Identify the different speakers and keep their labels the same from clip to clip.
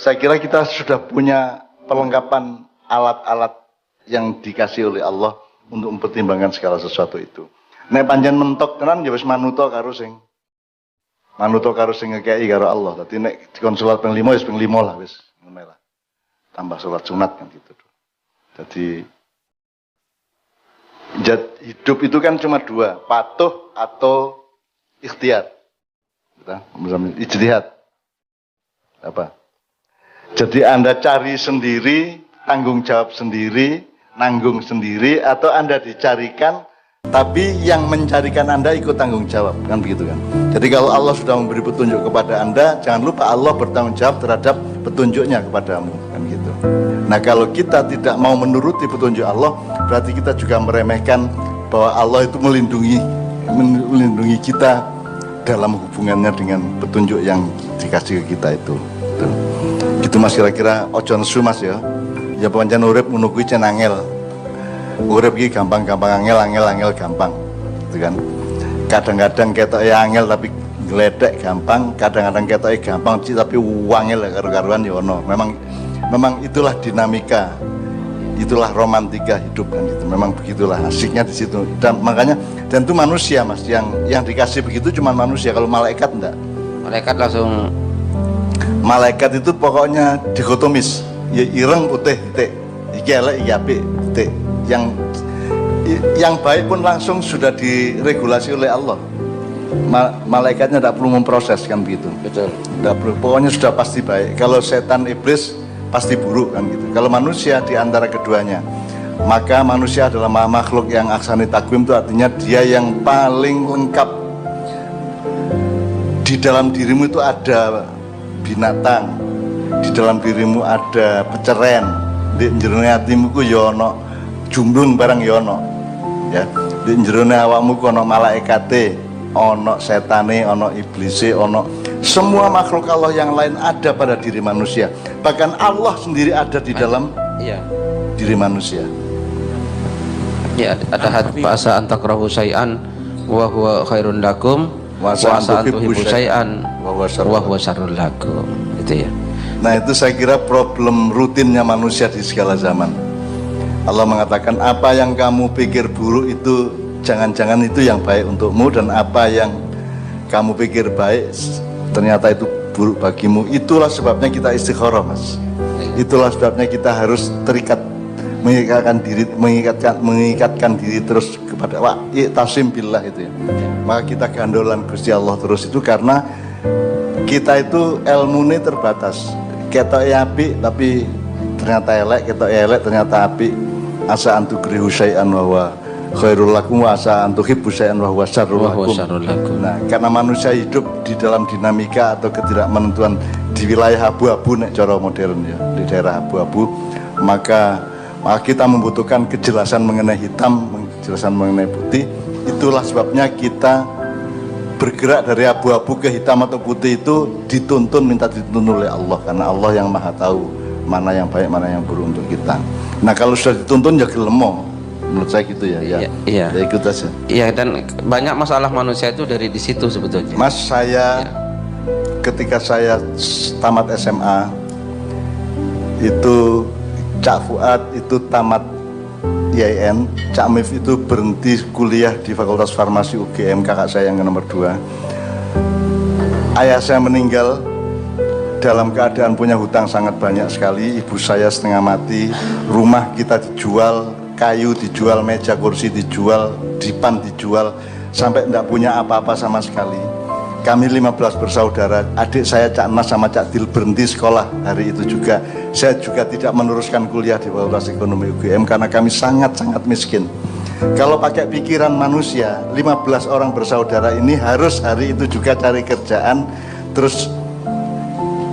Speaker 1: Saya kira kita sudah punya perlengkapan alat-alat yang dikasih oleh Allah untuk mempertimbangkan segala sesuatu itu. Nek panjen mentok tenan ya wis manuto karo sing ngekei karo Allah. Dadi nek dikon salat ping 5 wis ping 5 lah wis ngono lah. Tambah salat sunat kan gitu. Jadi hidup itu kan cuma dua, patuh atau ikhtiar. Ijtihad. Apa? Jadi Anda cari sendiri, tanggung jawab sendiri, nanggung sendiri, atau Anda dicarikan, tapi yang mencarikan Anda ikut tanggung jawab, kan begitu kan? Jadi kalau Allah sudah memberi petunjuk kepada Anda, jangan lupa Allah bertanggung jawab terhadap petunjuknya kepadamu, kan gitu. Nah kalau kita tidak mau menuruti petunjuk Allah, berarti kita juga meremehkan bahwa Allah itu melindungi kita dalam hubungannya dengan petunjuk yang dikasih ke kita itu. Itu mas kira-kira ojo nesu mas ya. Ya pancen urip ngono kuwi cen angel. Urip iki gampang-gampang angel gampang. Gitu kan. Kadang-kadang ketoke angel tapi gledek gampang, kadang-kadang ketoke gampang tapi wangel karo-karuan ya ono. Memang itulah dinamika. Itulah romantika hidup kan gitu. Memang begitulah asiknya di situ. Dan makanya dan itu manusia mas yang dikasih begitu cuma manusia. Kalau malaikat enggak. Malaikat itu pokoknya dikotomis, ya ireng putih titik, iki elek iki apik titik. Yang baik pun langsung sudah diregulasi oleh Allah. Malaikatnya tidak perlu memproses kan begitu. Betul. Tidak perlu, pokoknya sudah pasti baik. Kalau setan iblis pasti buruk kan gitu. Kalau manusia di antara keduanya, maka manusia adalah makhluk yang aksani takwim, itu artinya dia yang paling lengkap. Di dalam dirimu itu ada binatang, di dalam dirimu ada peceren, di jerone hatimu ku ya ana jumblung barang ya ana, ya di jerone awakmu ku ana malaikate, ana setane, ana iblise, ana semua makhluk Allah yang lain ada pada diri manusia. Bahkan Allah sendiri ada di dalam diri manusia.
Speaker 2: Ya, ada hadis bahasa antakrahu syai'an wa huwa khairun lakum wa asa antuhibbu syai'an wa huwa syarrul lakum. Itu ya.
Speaker 1: Nah, itu saya kira problem rutinnya manusia di segala zaman. Allah mengatakan apa yang kamu pikir buruk itu jangan-jangan itu yang baik untukmu, dan apa yang kamu pikir baik ternyata itu buruk bagimu. Itulah sebabnya kita istikharah, Mas. Itulah sebabnya kita harus terikat, mengikatkan diri terus kepada tasim billah itu ya. Maka kita gandolan Gusti Allah terus itu karena kita itu ilmune terbatas. Ketoke apik tapi ternyata elek, ketoke elek ternyata apik. Asa antukrihu syai'an wa huwa khairul lakum wa asa antuhibbu syai'an wa huwa syarrul lakum. Nah, karena manusia hidup di dalam dinamika atau ketidakmenentuan di wilayah abu-abu nek cara modern ya, di daerah abu-abu, maka kita membutuhkan kejelasan mengenai hitam, kejelasan mengenai putih. Itulah sebabnya kita bergerak dari abu-abu ke hitam atau putih itu minta dituntun oleh Allah, karena Allah yang maha tahu mana yang baik, mana yang buruk untuk kita. Nah kalau sudah dituntun ya gelemo, menurut saya gitu ya.
Speaker 2: Iya.
Speaker 1: Ya ikut aja.
Speaker 2: Iya, dan banyak masalah manusia itu dari di situ sebetulnya.
Speaker 1: Mas, ketika saya tamat SMA itu Cak Fuad itu tamat IAIN, Cak Mif itu berhenti kuliah di Fakultas Farmasi UGM, kakak saya yang nomor 2. Ayah saya meninggal dalam keadaan punya hutang sangat banyak sekali, ibu saya setengah mati, rumah kita dijual, kayu dijual, meja kursi dijual, dipan dijual, sampai tidak punya apa-apa sama sekali. Kami 15 bersaudara, adik saya Cak Nas sama Cak Dil berhenti sekolah hari itu juga. Saya juga tidak meneruskan kuliah di Fakultas Ekonomi UGM karena kami sangat-sangat miskin. Kalau pakai pikiran manusia, 15 orang bersaudara ini harus hari itu juga cari kerjaan, terus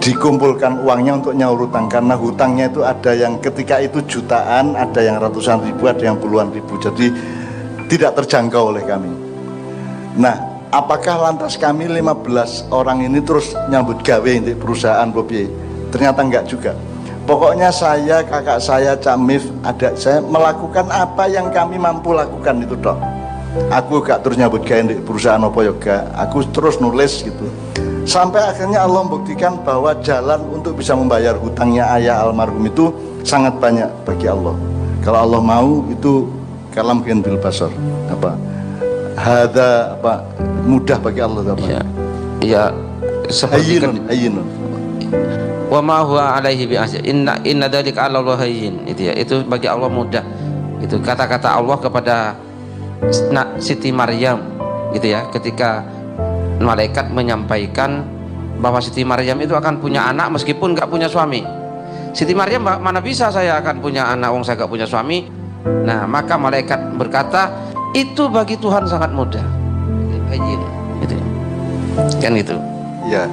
Speaker 1: dikumpulkan uangnya untuk nyaur hutang, karena hutangnya itu ada yang ketika itu jutaan, ada yang ratusan ribu, ada yang puluhan ribu, jadi tidak terjangkau oleh kami. Nah, apakah lantas kami 15 orang ini terus nyambut gawe di perusahaan Bobi? Ternyata enggak juga. Pokoknya saya, kakak saya, Cak Mif, adik saya melakukan apa yang kami mampu lakukan itu dok. Aku gak terus nyambut gawe di perusahaan apa yoga, aku terus nulis gitu. Sampai akhirnya Allah membuktikan bahwa jalan untuk bisa membayar hutangnya ayah almarhum itu sangat banyak bagi Allah. Kalau Allah mau itu kalam bil basar, apa hada, apa mudah bagi Allah, apa
Speaker 2: ya seperti
Speaker 1: hayyinun
Speaker 2: wa ma huwa alaihi bi aziz, inna dzalika 'ala Allah hayyin, itu ya, itu bagi Allah mudah. Itu kata-kata Allah kepada Siti Maryam gitu ya, ketika malaikat menyampaikan bahwa Siti Maryam itu akan punya anak meskipun nggak punya suami. Siti Maryam, mana bisa saya akan punya anak wong saya nggak punya suami. Nah, maka malaikat berkata, itu bagi Tuhan sangat mudah. Gitu. Kan gitu.
Speaker 1: Ya,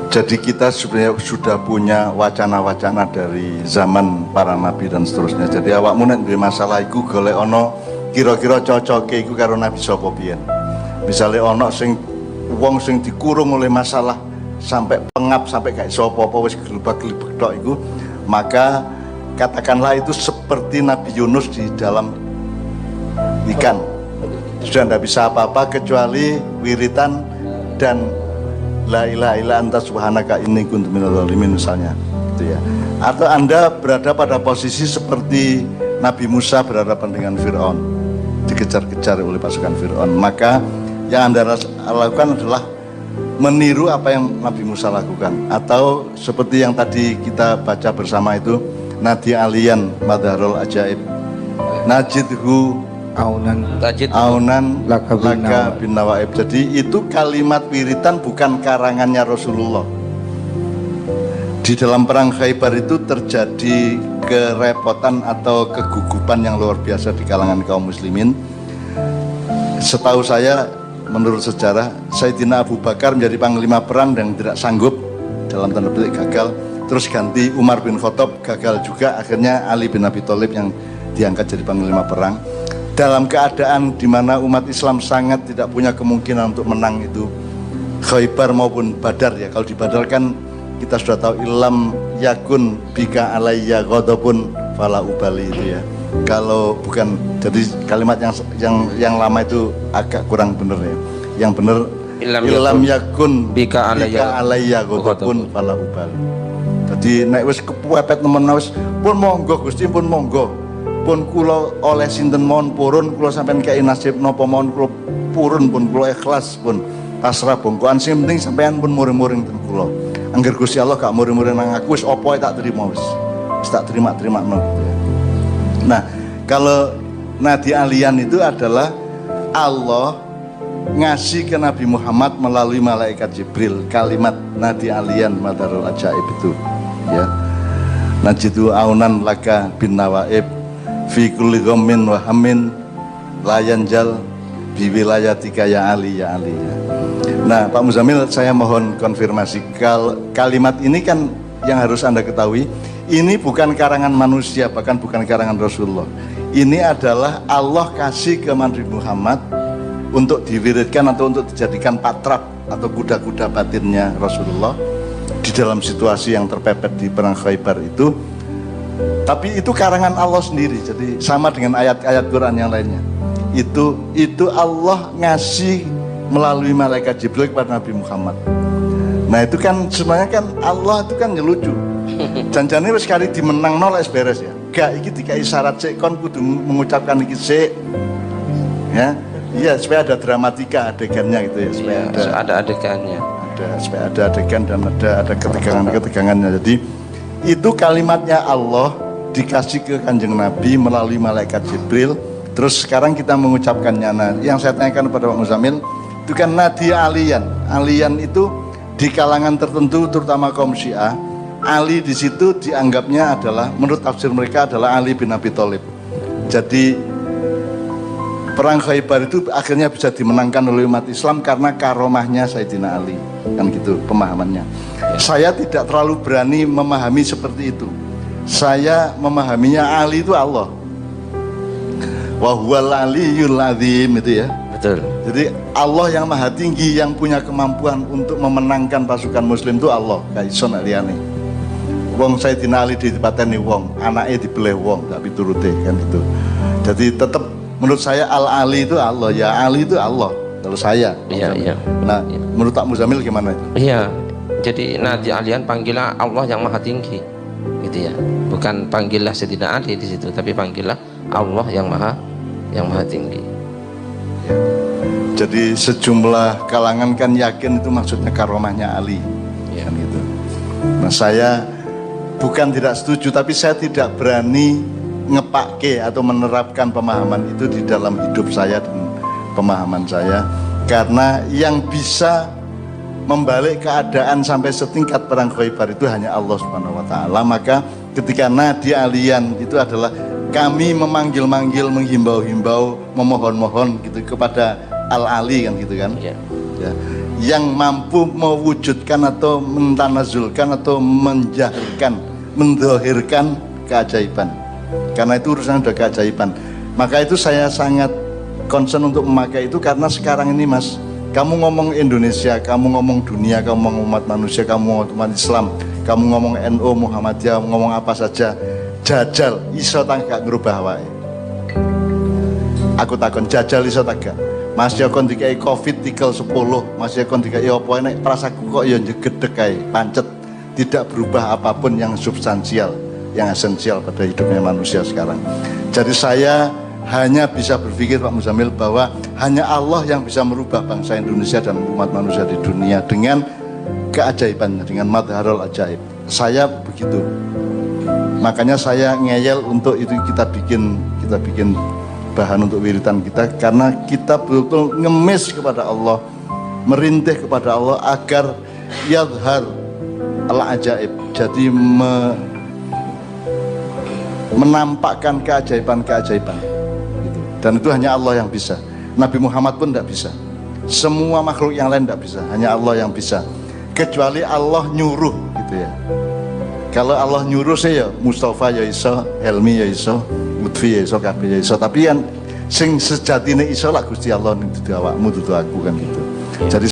Speaker 1: jadi kita sebenarnya sudah punya wacana-wacana dari zaman para nabi dan seterusnya. Jadi awakmu nek duwe masalah iku golek ono kira-kira cocoke iku karo nabi sapa piyen. Misale ono sing wong sing dikurung oleh masalah sampai pengap, sampai gak iso apa-apa, wis gelebak-gelebek tok iku, maka katakanlah itu seperti Nabi Yunus di dalam ikan, sudah tidak bisa apa-apa kecuali wiritan dan la ilaha illa anta subhanaka inni kuntu minadz dzalimin misalnya, gitu ya. Atau Anda berada pada posisi seperti Nabi Musa berhadapan dengan Fir'aun, dikejar-kejar oleh pasukan Fir'aun, maka yang Anda lakukan adalah meniru apa yang Nabi Musa lakukan. Atau seperti yang tadi kita baca bersama itu, Nadi alian madharul ajaib najidhu aunan laka bin nawaib. Jadi itu kalimat wiritan bukan karangannya Rasulullah. Di dalam perang Khaybar itu terjadi kerepotan atau kegugupan yang luar biasa di kalangan kaum muslimin. Setahu saya, menurut sejarah, Sayyidina Abu Bakar menjadi panglima perang dan tidak sanggup, dalam tanda petik gagal. Terus ganti Umar bin Khattab, gagal juga. Akhirnya Ali bin Abi Thalib yang diangkat jadi panglima perang. Dalam keadaan di mana umat Islam sangat tidak punya kemungkinan untuk menang itu Khaybar maupun Badar ya. Kalau di Badar kan kita sudah tahu, ilam yakun bika alayya ghadabun fala ubali, itu ya. Kalau bukan, jadi kalimat yang lama itu agak kurang benar ya. Yang benar ilam yakun bika alayya ghadabun fala ubali. Jadi nek wis kepuepet nemen wis pun monggo Gusti, pun monggo. Pun kula oleh sinten mawon purun, kula sampean kei nasib napa mawon kula purun, pun kula ikhlas, pun pasrah bongkoan, sing penting sampean pun muring-muring ten kula. Angger Gusti Allah gak muring-muring nang aku, wis apa tak terima, wis tak terima-terima gitu ya. Nah, kalau nadi alian itu adalah Allah ngasih ke Nabi Muhammad melalui malaikat Jibril kalimat nadi alian madharul ajaib itu ya. Najidu aunan laka bin nawaib fi kulli ghammin wa hammin layanjal bi wilayatika ya Ali ya Ali ya. Nah, Pak Muzamil, saya mohon konfirmasi, kalimat ini kan yang harus Anda ketahui, ini bukan karangan manusia, bahkan bukan karangan Rasulullah. Ini adalah Allah kasih ke Nabi Muhammad untuk diwiridkan atau untuk dijadikan patrap atau kuda-kuda batinnya Rasulullah di dalam situasi yang terpepet di perang Khaybar itu. Tapi itu karangan Allah sendiri, jadi sama dengan ayat-ayat Quran yang lainnya. Itu Allah ngasih melalui malaikat Jibril kepada Nabi Muhammad. Nah itu kan sebenarnya kan Allah itu kan nyelucu. Janjane wis kali dimenang nol beres ya. Gak iki dikai syarat sik kon kudu mengucapkan iki sik. Ya. Iya, supaya ada dramatika adegannya gitu ya, supaya
Speaker 2: ada adegannya.
Speaker 1: Supaya ada adegan dan ada ketegangan-ketegangannya. Jadi itu kalimatnya Allah dikasih ke Kanjeng Nabi melalui malaikat Jibril. Terus sekarang kita mengucapkannya. Nah, yang saya tanyakan kepada Pak Muzamil, itu kan nadi alian. Alian itu di kalangan tertentu, terutama kaum Syiah, Ali di situ dianggapnya adalah, menurut tafsir mereka adalah Ali bin Abi Thalib. Jadi perang Khaybar itu akhirnya bisa dimenangkan oleh umat Islam karena karomahnya Sayyidina Ali, kan gitu pemahamannya. Saya tidak terlalu berani memahami seperti itu. Saya memahaminya Ali itu Allah. Wa huwal aliyyul azim, itu ya.
Speaker 2: Betul.
Speaker 1: Jadi Allah yang maha tinggi, yang punya kemampuan untuk memenangkan pasukan muslim itu Allah, gak iso nek liyane. Wong Sayyidina Ali dipateni wong, anaknya dibeleh wong, gak piturute kan gitu. Jadi tetap menurut saya Al-Ali itu Allah, ya Ali itu Allah kalau saya.
Speaker 2: Iya.
Speaker 1: Nah, menurut Pak Muzamil gimana?
Speaker 2: Iya, Jadi Nabi Alian panggillah Allah yang maha tinggi, gitu ya. Bukan panggillah Sayyidina Ali di situ, tapi panggillah Allah yang maha tinggi.
Speaker 1: Jadi sejumlah kalangan kan yakin itu maksudnya karomahnya Ali,
Speaker 2: Ya.
Speaker 1: kan gitu. Nah saya bukan tidak setuju, tapi saya tidak berani ngepake atau menerapkan pemahaman itu di dalam hidup saya dan pemahaman saya, karena yang bisa membalik keadaan sampai setingkat perang Khaybar itu hanya Allah Subhanahu wa taala. Maka ketika Nadi Alian itu adalah kami memanggil-manggil, menghimbau-himbau, memohon-mohon gitu kepada Al-Ali kan gitu kan.
Speaker 2: Ya.
Speaker 1: Ya, yang mampu mewujudkan atau mentanazulkan atau menjahirkan, mendohirkan keajaiban. Karena itu urusan udah keajaiban. Maka itu saya sangat concern untuk memakai itu, karena sekarang ini Mas, kamu ngomong Indonesia, kamu ngomong dunia, kamu ngomong umat manusia, kamu ngomong umat Islam, kamu ngomong NU, Muhammadiyah, ngomong apa saja, jajal iso gak ngerubah wae. Aku takon jajal iso gak. Mas ya kon dikai Covid tikel 10, Mas ya kon dikai apa nek prasaku kok ya njegedhek kae, pancet, tidak berubah apapun yang substansial, yang esensial pada hidupnya manusia sekarang. Jadi saya hanya bisa berpikir Pak Muzamil bahwa hanya Allah yang bisa merubah bangsa Indonesia dan umat manusia di dunia dengan keajaibannya, dengan madharul ajaib. Saya begitu. Makanya saya ngeyel untuk itu kita bikin bahan untuk wiridan kita, karena kita betul-betul ngemis kepada Allah, merintih kepada Allah agar yadhar al-ajaib, jadi menampakkan keajaiban-keajaiban gitu. Dan itu hanya Allah yang bisa. Nabi Muhammad pun tidak bisa, semua makhluk yang lain tidak bisa, hanya Allah yang bisa, kecuali Allah nyuruh gitu ya. Kalau Allah nyuruh saya, Mustafa ya iso, Helmi ya iso, Lutfi ya iso, kabeh ya iso. Tapi yang sing sejatine iso lah Gusti Allah, dudu awakmu, dudu aku kan gitu. Jadi